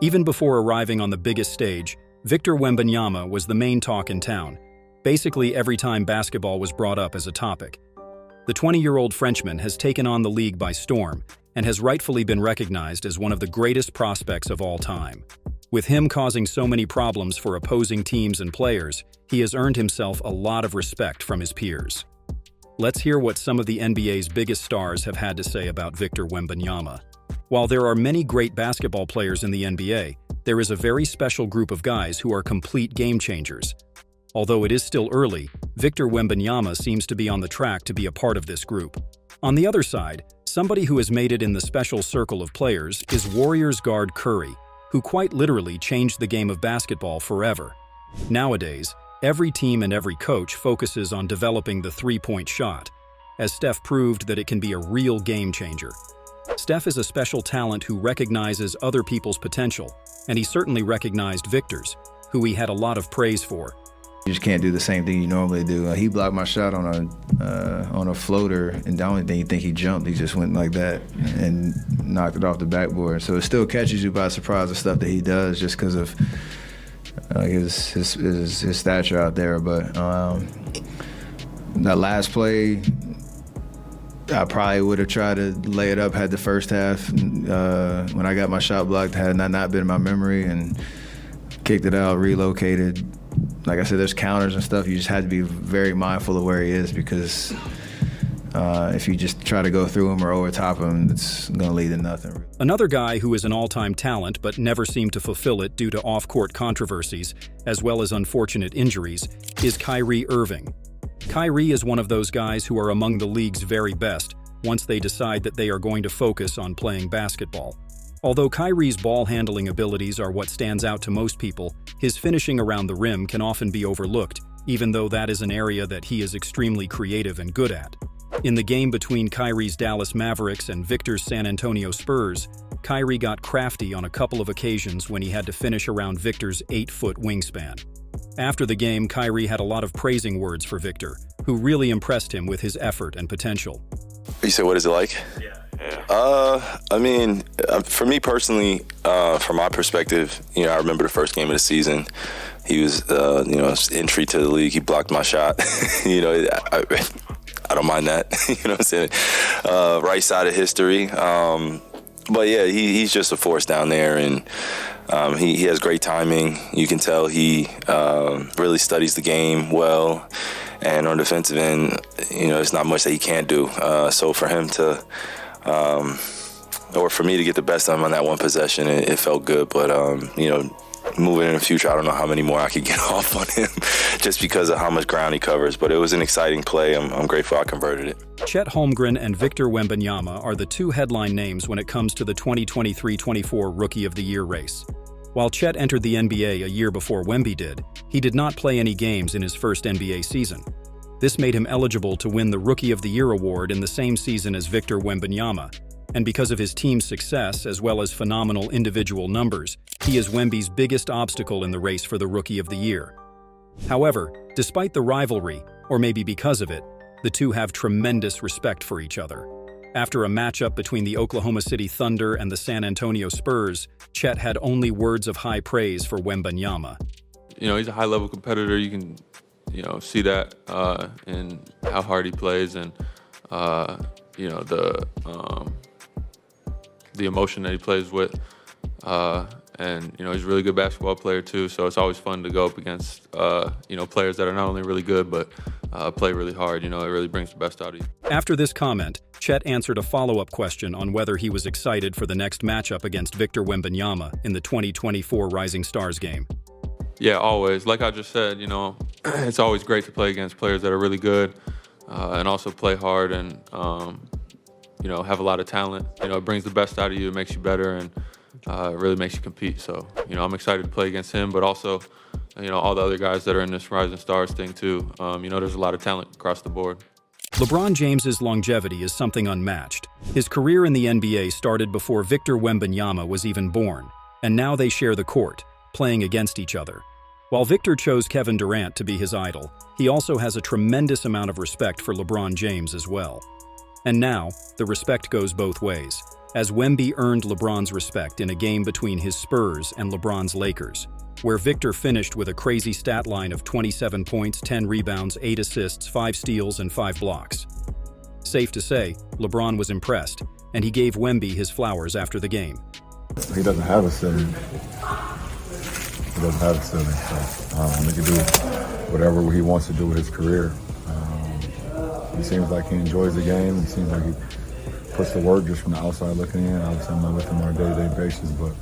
Even before arriving on the biggest stage, Victor Wembanyama was the main talk in town, basically every time basketball was brought up as a topic. The 20-year-old Frenchman has taken on the league by storm and has rightfully been recognized as one of the greatest prospects of all time. With him causing so many problems for opposing teams and players, he has earned himself a lot of respect from his peers. Let's hear what some of the NBA's biggest stars have had to say about Victor Wembanyama. While there are many great basketball players in the NBA, there is a very special group of guys who are complete game changers. Although it is still early, Victor Wembanyama seems to be on the track to be a part of this group. On the other side, somebody who has made it in the special circle of players is Warriors guard Curry, who quite literally changed the game of basketball forever. Nowadays, every team and every coach focuses on developing the three-point shot, as Steph proved that it can be a real game changer. Steph is a special talent who recognizes other people's potential, and he certainly recognized Victor's, who he had a lot of praise for. You just can't do the same thing you normally do. He blocked my shot on a floater, and the only thing you think he jumped, he just went like that and knocked it off the backboard. So it still catches you by surprise, the stuff that he does, just because of his stature out there. But that last play, I probably would have tried to lay it up had the first half. When I got my shot blocked, had not been in my memory, and kicked it out, relocated. Like I said, there's counters and stuff. You just have to be very mindful of where he is, because if you just try to go through him or over top him, it's going to lead to nothing. Another guy who is an all-time talent but never seemed to fulfill it due to off-court controversies, as well as unfortunate injuries, is Kyrie Irving. Kyrie is one of those guys who are among the league's very best once they decide that they are going to focus on playing basketball. Although Kyrie's ball-handling abilities are what stands out to most people, his finishing around the rim can often be overlooked, even though that is an area that he is extremely creative and good at. In the game between Kyrie's Dallas Mavericks and Victor's San Antonio Spurs, Kyrie got crafty on a couple of occasions when he had to finish around Victor's 8-foot wingspan. After the game, Kyrie had a lot of praising words for Victor, who really impressed him with his effort and potential. You said, what is it like? Yeah. I mean, for me personally, from my perspective, I remember the first game of the season. He was, entry to the league. He blocked my shot. I don't mind that. You know what I'm saying? Right side of history. But yeah, he's just a force down there, and he has great timing. You can tell he really studies the game well. And on the defensive end, there's not much that he can't do. So for him to, or for me to get the best of him on that one possession, it felt good. But, moving in the future, I don't know how many more I could get off on him just because of how much ground he covers. But it was an exciting play. I'm grateful I converted it. Chet Holmgren and Victor Wembanyama are the two headline names when it comes to the 2023-24 Rookie of the Year race. While Chet entered the NBA a year before Wemby did, he did not play any games in his first NBA season. This made him eligible to win the Rookie of the Year award in the same season as Victor Wembanyama, and because of his team's success as well as phenomenal individual numbers, he is Wemby's biggest obstacle in the race for the Rookie of the Year. However, despite the rivalry, or maybe because of it, the two have tremendous respect for each other. After a matchup between the Oklahoma City Thunder and the San Antonio Spurs, Chet had only words of high praise for Wembanyama. He's a high-level competitor. You can, see that in how hard he plays, and the emotion that he plays with. And he's a really good basketball player too. So it's always fun to go up against players that are not only really good but play really hard. It really brings the best out of you. After this comment, Chet answered a follow-up question on whether he was excited for the next matchup against Victor Wembanyama in the 2024 Rising Stars game. Yeah, always. Like I just said, it's always great to play against players that are really good and also play hard and have a lot of talent. It brings the best out of you. It makes you better, and it really makes you compete. So, I'm excited to play against him, but also, all the other guys that are in this Rising Stars thing too. There's a lot of talent across the board. LeBron James's longevity is something unmatched. His career in the NBA started before Victor Wembanyama was even born, and now they share the court, playing against each other. While Victor chose Kevin Durant to be his idol, he also has a tremendous amount of respect for LeBron James as well. And now, the respect goes both ways. as Wemby earned LeBron's respect in a game between his Spurs and LeBron's Lakers, where Victor finished with a crazy stat line of 27 points, 10 rebounds, 8 assists, 5 steals, and 5 blocks. Safe to say, LeBron was impressed, and he gave Wemby his flowers after the game. He doesn't have a ceiling. So he can do whatever he wants to do with his career. He seems like he enjoys the game. He seems like he puts the work just from the outside looking in. Obviously, I'm not with him on a day-to-day basis, but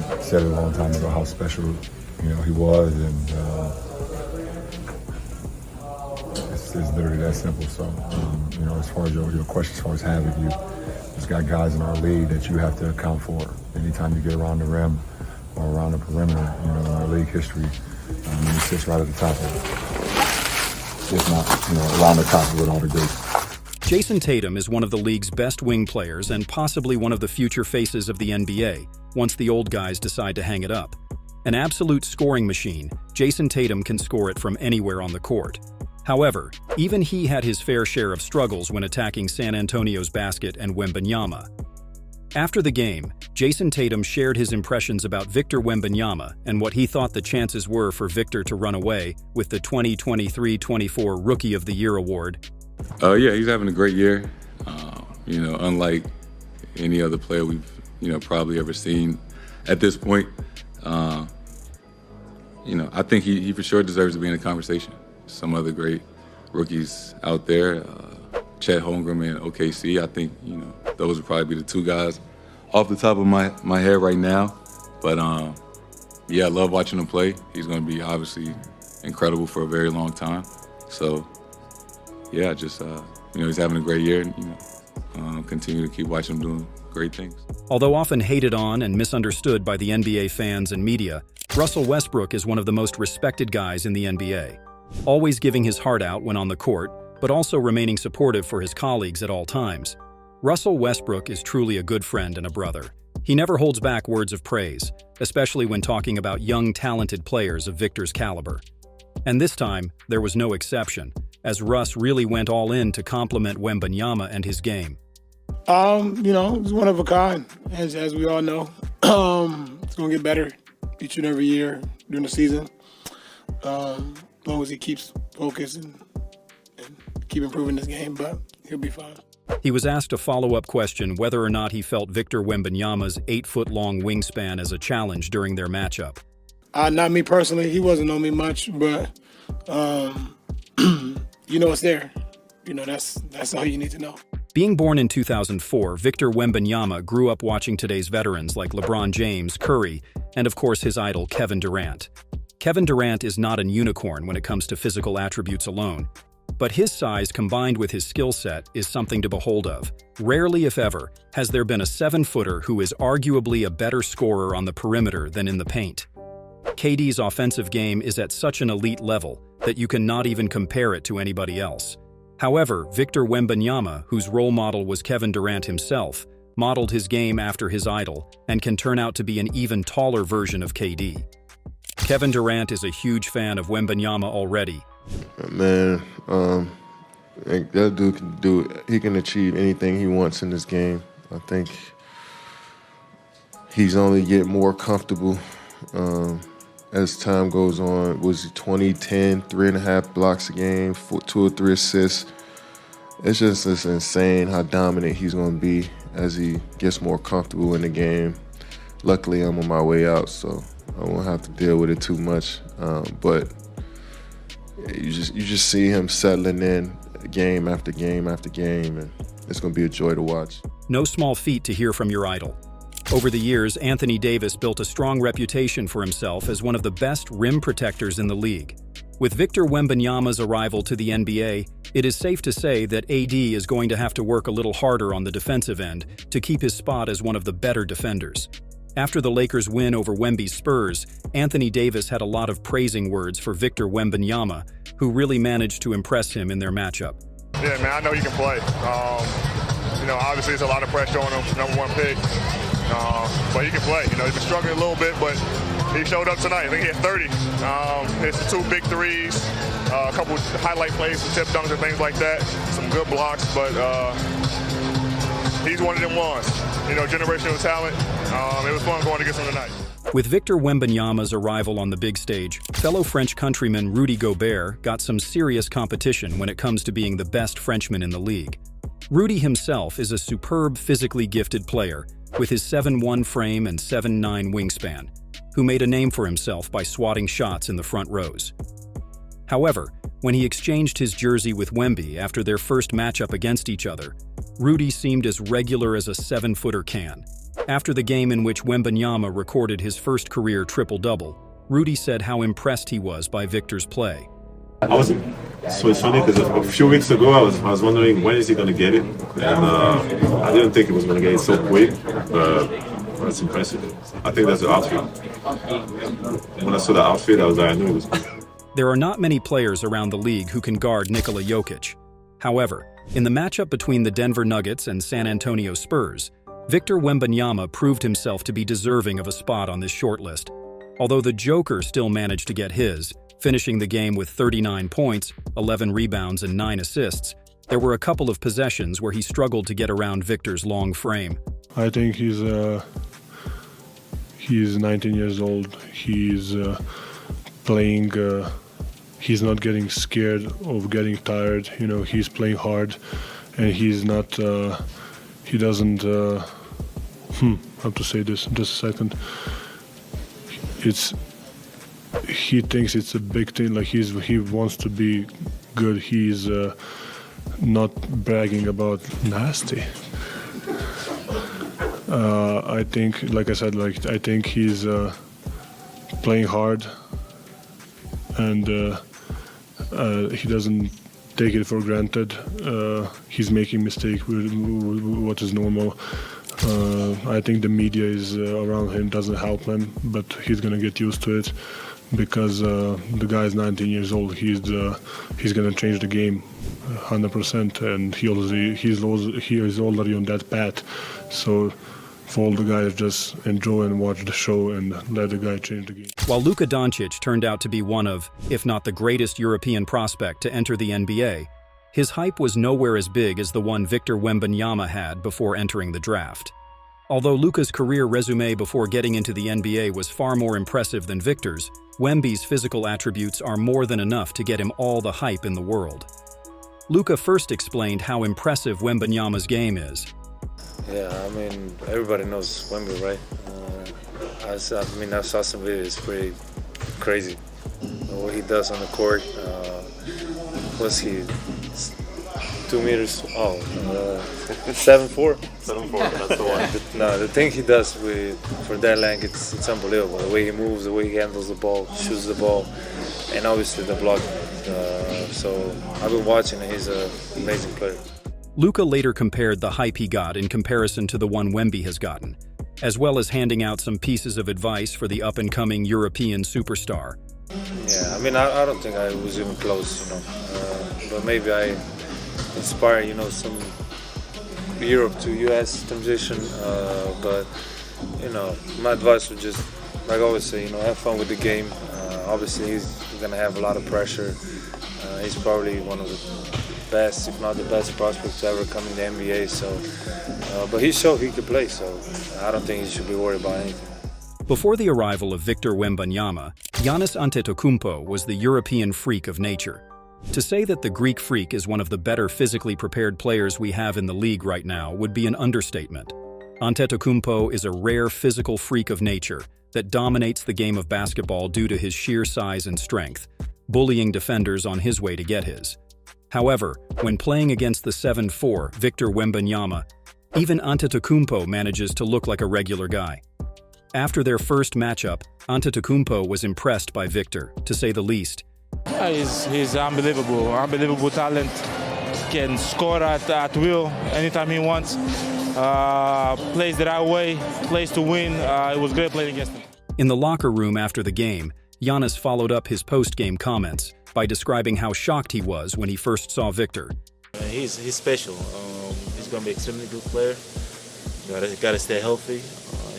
I said it a long time ago how special he was, and it's literally that simple. So as far as your question, as far as having you just got guys in our league that you have to account for. Anytime you get around the rim or around the perimeter, in our league history, he sits right at the top of it. If not, around the top with all the greats. Jayson Tatum is one of the league's best wing players and possibly one of the future faces of the NBA, once the old guys decide to hang it up. An absolute scoring machine, Jayson Tatum can score it from anywhere on the court. However, even he had his fair share of struggles when attacking San Antonio's basket and Wembanyama. After the game, Jayson Tatum shared his impressions about Victor Wembanyama and what he thought the chances were for Victor to run away with the 2023-24 Rookie of the Year award. Yeah, he's having a great year. Unlike any other player we've, probably ever seen at this point. I think he for sure deserves to be in the conversation. Some other great rookies out there, Chet Holmgren and OKC. I think, those would probably be the two guys off the top of my head right now. But I love watching him play. He's going to be obviously incredible for a very long time. So, yeah, just, he's having a great year and, continue to keep watching him doing great things. Although often hated on and misunderstood by the NBA fans and media, Russell Westbrook is one of the most respected guys in the NBA. Always giving his heart out when on the court, but also remaining supportive for his colleagues at all times. Russell Westbrook is truly a good friend and a brother. He never holds back words of praise, especially when talking about young, talented players of Victor's caliber. And this time, there was no exception, as Russ really went all in to compliment Wembanyama and his game. It's one of a kind, as we all know. It's going to get better each and every year during the season. As long as he keeps focused and keep improving his game, but he'll be fine. He was asked a follow-up question whether or not he felt Victor Wembanyama's 8-foot-long wingspan as a challenge during their matchup. Not me personally. He wasn't on me much, but it's there. That's all you need to know. Being born in 2004, Victor Wembanyama grew up watching today's veterans like LeBron James, Curry, and of course his idol Kevin Durant. Kevin Durant is not an unicorn when it comes to physical attributes alone, but his size combined with his skill set is something to behold of. Rarely, if ever, has there been a 7-footer who is arguably a better scorer on the perimeter than in the paint. KD's offensive game is at such an elite level that you cannot even compare it to anybody else. However, Victor Wembanyama, whose role model was Kevin Durant himself, modeled his game after his idol and can turn out to be an even taller version of KD. Kevin Durant is a huge fan of Wembanyama already. Man, that dude he can achieve anything he wants in this game. I think he's only getting more comfortable as time goes on. Was he 20-10, 3.5 blocks a game, 2 or 3 assists? It's just insane how dominant he's going to be as he gets more comfortable in the game. Luckily, I'm on my way out, so I won't have to deal with it too much. But you just see him settling in game after game after game, and it's going to be a joy to watch. No small feat to hear from your idol. Over the years, Anthony Davis built a strong reputation for himself as one of the best rim protectors in the league. With Victor Wembanyama's arrival to the NBA, it is safe to say that AD is going to have to work a little harder on the defensive end to keep his spot as one of the better defenders. After the Lakers' win over Wemby's Spurs, Anthony Davis had a lot of praising words for Victor Wembanyama, who really managed to impress him in their matchup. Yeah, man, I know he can play. Obviously it's a lot of pressure on him, #1 pick. But he can play. He's been struggling a little bit, but he showed up tonight. I think he had 30. It's 2 big threes, a couple highlight plays, some tip dunks and things like that. Some good blocks, but he's one of them ones. You know, generational talent. It was fun going against him tonight. With Victor Wembanyama's arrival on the big stage, fellow French countryman Rudy Gobert got some serious competition when it comes to being the best Frenchman in the league. Rudy himself is a superb physically gifted player with his 7'1" frame and 7'9" wingspan, who made a name for himself by swatting shots in the front rows. However, when he exchanged his jersey with Wemby after their first matchup against each other, Rudy seemed as regular as a 7-footer can. After the game in which Wembanyama recorded his first career triple-double, Rudy said how impressed he was by Victor's play. So it's funny because a few weeks ago I was wondering when is he going to get it, and I didn't think he was going to get it so quick, but that's impressive. I think that's the outfit. When I saw the outfit, I was like, I knew it was good. There are not many players around the league who can guard Nikola Jokic. However, in the matchup between the Denver Nuggets and San Antonio Spurs, Victor Wembanyama proved himself to be deserving of a spot on this shortlist. Although the Joker still managed to get his, finishing the game with 39 points, 11 rebounds, and 9 assists, there were a couple of possessions where he struggled to get around Victor's long frame. I think he's 19 years old. He's playing. He's not getting scared of getting tired. You know, he's playing hard, and he's not. He doesn't. How to say this? Just a second. He thinks it's a big thing. Like he wants to be good. He's not bragging about nasty. I think, like I said, I think he's playing hard, and he doesn't take it for granted. He's making mistakes, what is normal. I think the media is around him doesn't help him, but he's gonna get used to it because the guy is 19 years old. He's gonna change the game 100%, and he is already on that path. So for all the guys, just enjoy and watch the show and let the guy change the game. While Luka Doncic turned out to be one of, if not the greatest European prospect to enter the NBA, his hype was nowhere as big as the one Victor Wembanyama had before entering the draft. Although Luka's career resume before getting into the NBA was far more impressive than Victor's, Wemby's physical attributes are more than enough to get him all the hype in the world. Luka first explained how impressive Wembanyama's game is. Yeah, I mean, everybody knows Wemby, right? I saw some videos, it's pretty crazy. What he does on the court. Was he 2 meters? 7'4". 7'4", that's the one. The thing he does for that length, it's unbelievable. The way he moves, the way he handles the ball, shoots the ball, and obviously the block. So I've been watching, and he's an amazing player. Luka later compared the hype he got in comparison to the one Wemby has gotten, as well as handing out some pieces of advice for the up-and-coming European superstar. Yeah, I mean, I don't think I was even close, but maybe I inspire, some Europe to U.S. transition. But my advice would just, like I always say, have fun with the game. Obviously, he's gonna have a lot of pressure. He's probably one of the best, if not the best prospect to ever come in the NBA. So, but he showed he could play. So, I don't think he should be worried about anything. Before the arrival of Victor Wembanyama, Giannis Antetokounmpo was the European freak of nature. To say that the Greek freak is one of the better physically prepared players we have in the league right now would be an understatement. Antetokounmpo is a rare physical freak of nature that dominates the game of basketball due to his sheer size and strength, bullying defenders on his way to get his. However, when playing against the 7'4" Victor Wembanyama, even Antetokounmpo manages to look like a regular guy. After their first matchup, Antetokounmpo was impressed by Victor, to say the least. Yeah, he's unbelievable talent. Can score at will anytime he wants. Plays the right way, plays to win. It was great playing against him. In the locker room after the game, Giannis followed up his post-game comments by describing how shocked he was when he first saw Victor. He's special. He's going to be an extremely good player. Got to stay healthy.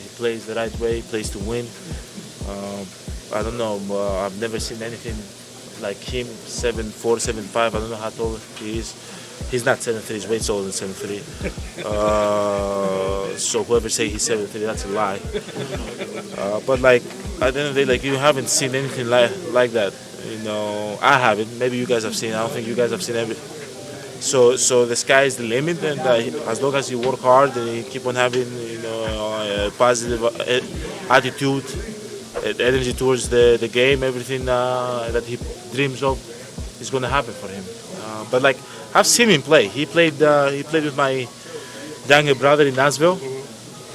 He plays the right way, plays to win. I don't know. I've never seen anything like him, 7'4", 7'5". I don't know how tall he is. He's not 7'3", he's way taller than 7'3". So whoever say he's 7'3", that's a lie. But like at the end of the day, like you haven't seen anything like that. You know, I haven't. Maybe you guys have seen. I don't think you guys have seen everything. So the sky is the limit, and as long as you work hard and you keep on having, you know, a positive attitude, energy towards the game, everything that he dreams of is going to happen for him. But like I've seen him play. He played with my younger brother in Nashville.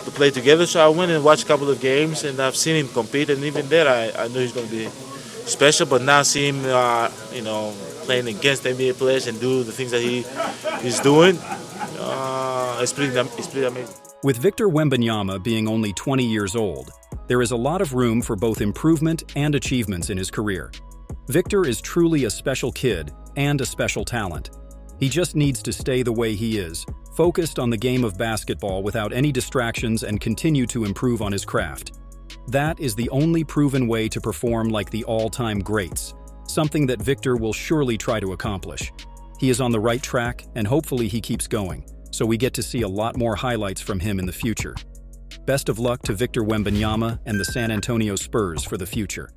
To play together, so I went and watched a couple of games, and I've seen him compete, and even there, I knew he's going to be special. But now see him, you know, playing against NBA players and do the things that he's doing, it's pretty amazing. With Victor Wembanyama being only 20 years old, there is a lot of room for both improvement and achievements in his career. Victor is truly a special kid and a special talent. He just needs to stay the way he is, focused on the game of basketball without any distractions, and continue to improve on his craft. That is the only proven way to perform like the all-time greats, something that Victor will surely try to accomplish. He is on the right track, and hopefully he keeps going, so we get to see a lot more highlights from him in the future. Best of luck to Victor Wembanyama and the San Antonio Spurs for the future.